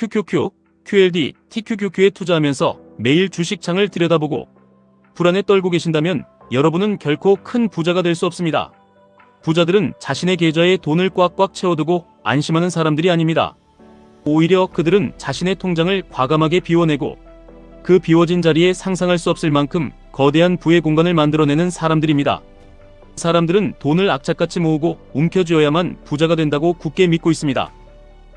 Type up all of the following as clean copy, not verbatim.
QQQ, QLD, TQQQ에 투자하면서 매일 주식창을 들여다보고 불안에 떨고 계신다면 여러분은 결코 큰 부자가 될 수 없습니다. 부자들은 자신의 계좌에 돈을 꽉꽉 채워두고 안심하는 사람들이 아닙니다. 오히려 그들은 자신의 통장을 과감하게 비워내고 그 비워진 자리에 상상할 수 없을 만큼 거대한 부의 공간을 만들어내는 사람들입니다. 사람들은 돈을 악착같이 모으고 움켜쥐어야만 부자가 된다고 굳게 믿고 있습니다.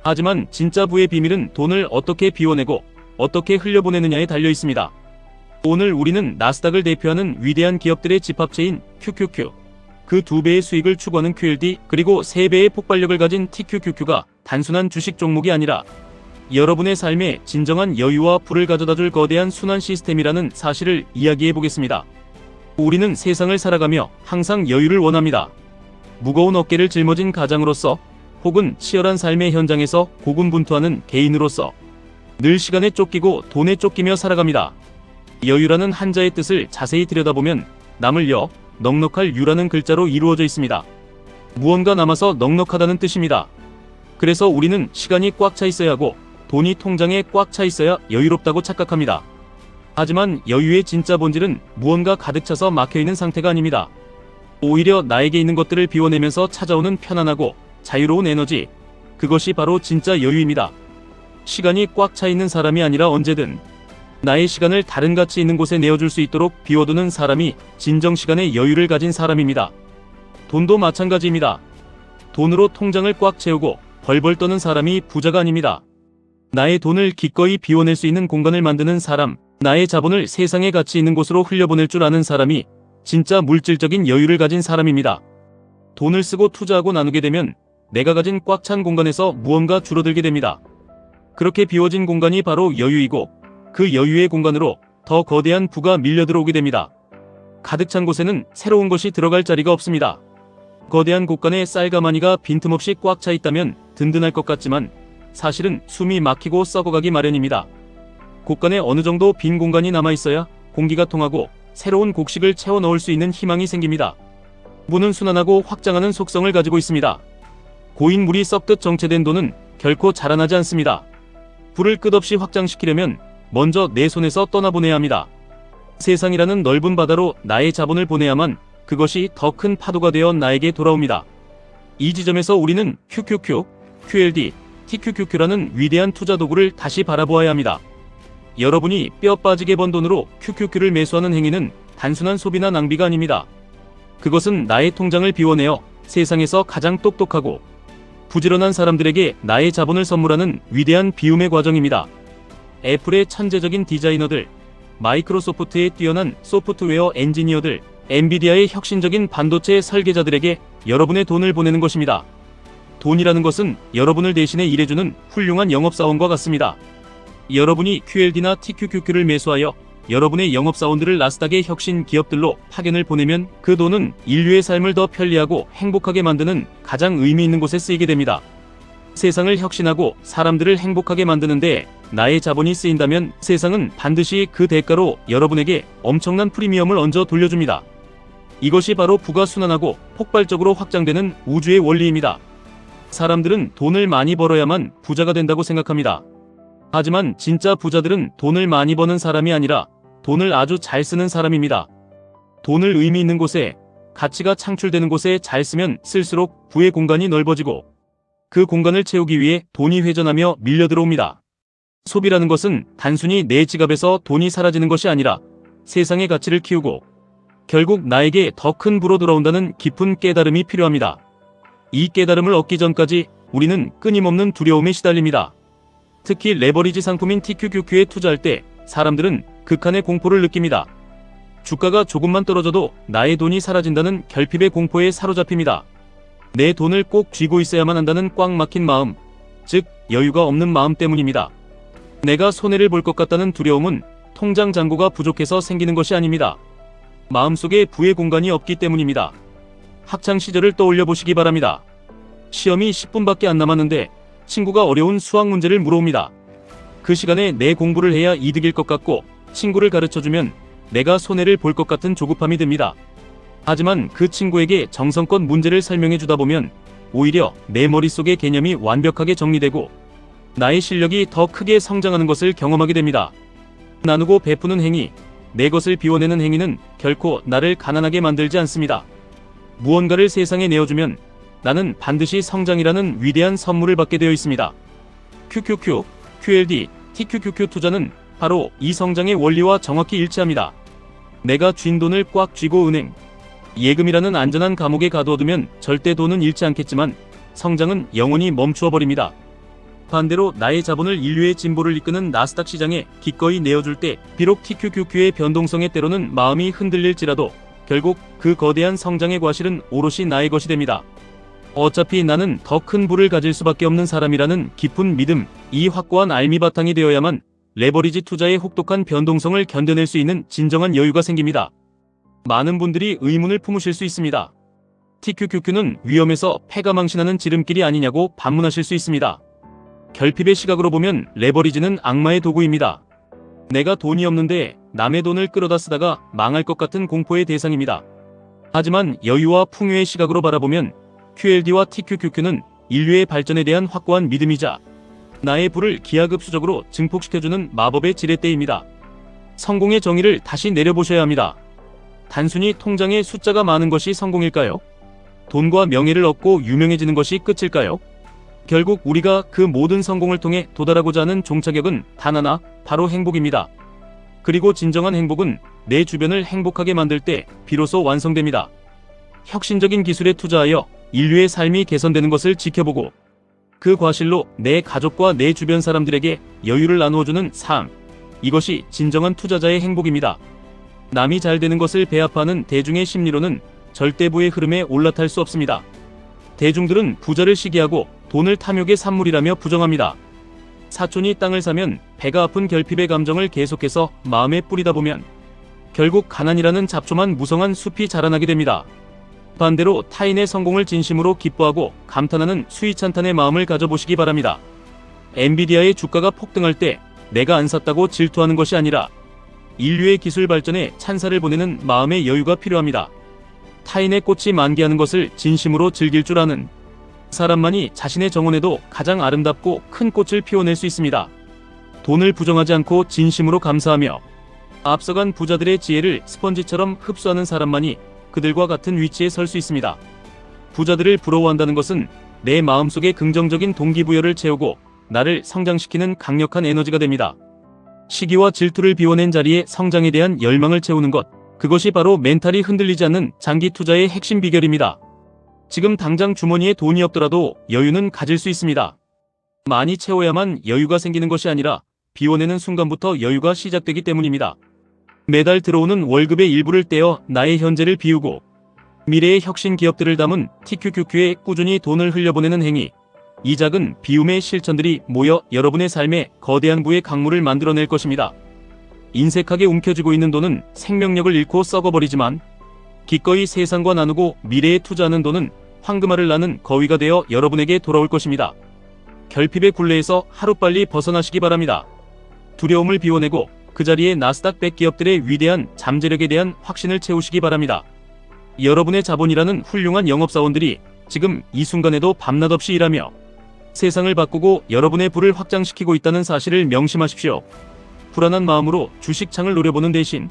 하지만 진짜 부의 비밀은 돈을 어떻게 비워내고 어떻게 흘려보내느냐에 달려 있습니다. 오늘 우리는 나스닥을 대표하는 위대한 기업들의 집합체인 QQQ, 그 2배의 수익을 추구하는 QLD, 그리고 3배의 폭발력을 가진 TQQQ가 단순한 주식 종목이 아니라 여러분의 삶에 진정한 여유와 부를 가져다줄 거대한 순환 시스템이라는 사실을 이야기해 보겠습니다. 우리는 세상을 살아가며 항상 여유를 원합니다. 무거운 어깨를 짊어진 가장으로서 혹은 치열한 삶의 현장에서 고군분투하는 개인으로서 늘 시간에 쫓기고 돈에 쫓기며 살아갑니다. 여유라는 한자의 뜻을 자세히 들여다보면 남을 여, 넉넉할 유라는 글자로 이루어져 있습니다. 무언가 남아서 넉넉하다는 뜻입니다. 그래서 우리는 시간이 꽉 차 있어야 하고 돈이 통장에 꽉 차 있어야 여유롭다고 착각합니다. 하지만 여유의 진짜 본질은 무언가 가득 차서 막혀있는 상태가 아닙니다. 오히려 나에게 있는 것들을 비워내면서 찾아오는 편안하고 자유로운 에너지, 그것이 바로 진짜 여유입니다. 시간이 꽉 차 있는 사람이 아니라 언제든 나의 시간을 다른 가치 있는 곳에 내어줄 수 있도록 비워두는 사람이 진정 시간의 여유를 가진 사람입니다. 돈도 마찬가지입니다. 돈으로 통장을 꽉 채우고 벌벌 떠는 사람이 부자가 아닙니다. 나의 돈을 기꺼이 비워낼 수 있는 공간을 만드는 사람, 나의 자본을 세상의 가치 있는 곳으로 흘려보낼 줄 아는 사람이 진짜 물질적인 여유를 가진 사람입니다. 돈을 쓰고 투자하고 나누게 되면 내가 가진 꽉 찬 공간에서 무언가 줄어들게 됩니다. 그렇게 비워진 공간이 바로 여유이고 그 여유의 공간으로 더 거대한 부가 밀려들어오게 됩니다. 가득 찬 곳에는 새로운 것이 들어갈 자리가 없습니다. 거대한 곳간에 쌀가마니가 빈틈없이 꽉 차 있다면 든든할 것 같지만 사실은 숨이 막히고 썩어가기 마련입니다. 곳간에 어느 정도 빈 공간이 남아있어야 공기가 통하고 새로운 곡식을 채워 넣을 수 있는 희망이 생깁니다. 부는 순환하고 확장하는 속성을 가지고 있습니다. 고인 물이 썩듯 정체된 돈은 결코 자라나지 않습니다. 부를 끝없이 확장시키려면 먼저 내 손에서 떠나보내야 합니다. 세상이라는 넓은 바다로 나의 자본을 보내야만 그것이 더 큰 파도가 되어 나에게 돌아옵니다. 이 지점에서 우리는 QQQ, QLD, TQQQ라는 위대한 투자 도구를 다시 바라보아야 합니다. 여러분이 뼈 빠지게 번 돈으로 QQQ를 매수하는 행위는 단순한 소비나 낭비가 아닙니다. 그것은 나의 통장을 비워내어 세상에서 가장 똑똑하고 부지런한 사람들에게 나의 자본을 선물하는 위대한 비움의 과정입니다. 애플의 천재적인 디자이너들, 마이크로소프트의 뛰어난 소프트웨어 엔지니어들, 엔비디아의 혁신적인 반도체 설계자들에게 여러분의 돈을 보내는 것입니다. 돈이라는 것은 여러분을 대신해 일해주는 훌륭한 영업사원과 같습니다. 여러분이 QLD나 TQQQ를 매수하여 여러분의 영업사원들을 나스닥의 혁신 기업들로 파견을 보내면 그 돈은 인류의 삶을 더 편리하고 행복하게 만드는 가장 의미 있는 곳에 쓰이게 됩니다. 세상을 혁신하고 사람들을 행복하게 만드는 데 나의 자본이 쓰인다면 세상은 반드시 그 대가로 여러분에게 엄청난 프리미엄을 얹어 돌려줍니다. 이것이 바로 부가 순환하고 폭발적으로 확장되는 우주의 원리입니다. 사람들은 돈을 많이 벌어야만 부자가 된다고 생각합니다. 하지만 진짜 부자들은 돈을 많이 버는 사람이 아니라 돈을 아주 잘 쓰는 사람입니다. 돈을 의미 있는 곳에, 가치가 창출되는 곳에 잘 쓰면 쓸수록 부의 공간이 넓어지고 그 공간을 채우기 위해 돈이 회전하며 밀려들어옵니다. 소비라는 것은 단순히 내 지갑에서 돈이 사라지는 것이 아니라 세상의 가치를 키우고 결국 나에게 더 큰 부로 돌아온다는 깊은 깨달음이 필요합니다. 이 깨달음을 얻기 전까지 우리는 끊임없는 두려움에 시달립니다. 특히 레버리지 상품인 TQQQ에 투자할 때 사람들은 극한의 공포를 느낍니다. 주가가 조금만 떨어져도 나의 돈이 사라진다는 결핍의 공포에 사로잡힙니다. 내 돈을 꼭 쥐고 있어야만 한다는 꽉 막힌 마음, 즉 여유가 없는 마음 때문입니다. 내가 손해를 볼 것 같다는 두려움은 통장 잔고가 부족해서 생기는 것이 아닙니다. 마음속에 부의 공간이 없기 때문입니다. 학창시절을 떠올려 보시기 바랍니다. 시험이 10분밖에 안 남았는데 친구가 어려운 수학 문제를 물어옵니다. 그 시간에 내 공부를 해야 이득일 것 같고 친구를 가르쳐주면 내가 손해를 볼 것 같은 조급함이 듭니다. 하지만 그 친구에게 정성껏 문제를 설명해 주다 보면 오히려 내 머릿속의 개념이 완벽하게 정리되고 나의 실력이 더 크게 성장하는 것을 경험하게 됩니다. 나누고 베푸는 행위, 내 것을 비워내는 행위는 결코 나를 가난하게 만들지 않습니다. 무언가를 세상에 내어주면 나는 반드시 성장이라는 위대한 선물을 받게 되어 있습니다. QQQ, QLD, TQQQ 투자는 바로 이 성장의 원리와 정확히 일치합니다. 내가 쥔 돈을 꽉 쥐고 은행, 예금이라는 안전한 감옥에 가둬두면 절대 돈은 잃지 않겠지만 성장은 영원히 멈추어 버립니다. 반대로 나의 자본을 인류의 진보를 이끄는 나스닥 시장에 기꺼이 내어줄 때 비록 TQQQ의 변동성에 때로는 마음이 흔들릴지라도 결국 그 거대한 성장의 과실은 오롯이 나의 것이 됩니다. 어차피 나는 더 큰 부를 가질 수밖에 없는 사람이라는 깊은 믿음, 이 확고한 알미 바탕이 되어야만 레버리지 투자의 혹독한 변동성을 견뎌낼 수 있는 진정한 여유가 생깁니다. 많은 분들이 의문을 품으실 수 있습니다. TQQQ는 위험해서 패가 망신하는 지름길이 아니냐고 반문하실 수 있습니다. 결핍의 시각으로 보면 레버리지는 악마의 도구입니다. 내가 돈이 없는데 남의 돈을 끌어다 쓰다가 망할 것 같은 공포의 대상입니다. 하지만 여유와 풍요의 시각으로 바라보면 QLD와 TQQQ는 인류의 발전에 대한 확고한 믿음이자 나의 부를 기하급수적으로 증폭시켜주는 마법의 지렛대입니다. 성공의 정의를 다시 내려보셔야 합니다. 단순히 통장에 숫자가 많은 것이 성공일까요? 돈과 명예를 얻고 유명해지는 것이 끝일까요? 결국 우리가 그 모든 성공을 통해 도달하고자 하는 종착역은 단 하나, 바로 행복입니다. 그리고 진정한 행복은 내 주변을 행복하게 만들 때 비로소 완성됩니다. 혁신적인 기술에 투자하여 인류의 삶이 개선되는 것을 지켜보고 그 과실로 내 가족과 내 주변 사람들에게 여유를 나누어주는 삶, 이것이 진정한 투자자의 행복입니다. 남이 잘 되는 것을 배아파하는 대중의 심리로는 절대 부의 흐름에 올라탈 수 없습니다. 대중들은 부자를 시기하고 돈을 탐욕의 산물이라며 부정합니다. 사촌이 땅을 사면 배가 아픈 결핍의 감정을 계속해서 마음에 뿌리다 보면 결국 가난이라는 잡초만 무성한 숲이 자라나게 됩니다. 반대로 타인의 성공을 진심으로 기뻐하고 감탄하는 수위찬탄의 마음을 가져보시기 바랍니다. 엔비디아의 주가가 폭등할 때 내가 안 샀다고 질투하는 것이 아니라 인류의 기술 발전에 찬사를 보내는 마음의 여유가 필요합니다. 타인의 꽃이 만개하는 것을 진심으로 즐길 줄 아는 사람만이 자신의 정원에도 가장 아름답고 큰 꽃을 피워낼 수 있습니다. 돈을 부정하지 않고 진심으로 감사하며 앞서간 부자들의 지혜를 스펀지처럼 흡수하는 사람만이 그들과 같은 위치에 설 수 있습니다. 부자들을 부러워한다는 것은 내 마음속에 긍정적인 동기부여를 채우고 나를 성장시키는 강력한 에너지가 됩니다. 시기와 질투를 비워낸 자리에 성장에 대한 열망을 채우는 것, 그것이 바로 멘탈이 흔들리지 않는 장기 투자의 핵심 비결입니다. 지금 당장 주머니에 돈이 없더라도 여유는 가질 수 있습니다. 많이 채워야만 여유가 생기는 것이 아니라 비워내는 순간부터 여유가 시작되기 때문입니다. 매달 들어오는 월급의 일부를 떼어 나의 현재를 비우고 미래의 혁신 기업들을 담은 TQQQ에 꾸준히 돈을 흘려보내는 행위, 이 작은 비움의 실천들이 모여 여러분의 삶에 거대한 부의 강물을 만들어낼 것입니다. 인색하게 움켜쥐고 있는 돈은 생명력을 잃고 썩어버리지만 기꺼이 세상과 나누고 미래에 투자하는 돈은 황금알을 낳는 거위가 되어 여러분에게 돌아올 것입니다. 결핍의 굴레에서 하루빨리 벗어나시기 바랍니다. 두려움을 비워내고 그 자리에 나스닥 100 기업들의 위대한 잠재력에 대한 확신을 채우시기 바랍니다. 여러분의 자본이라는 훌륭한 영업사원들이 지금 이 순간에도 밤낮 없이 일하며 세상을 바꾸고 여러분의 부를 확장시키고 있다는 사실을 명심하십시오. 불안한 마음으로 주식창을 노려보는 대신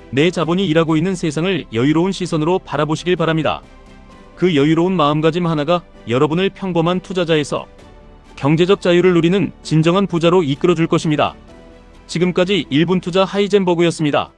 내 자본이 일하고 있는 세상을 여유로운 시선으로 바라보시길 바랍니다. 그 여유로운 마음가짐 하나가 여러분을 평범한 투자자에서 경제적 자유를 누리는 진정한 부자로 이끌어줄 것입니다. 지금까지 1분 투자 하이젠버그였습니다.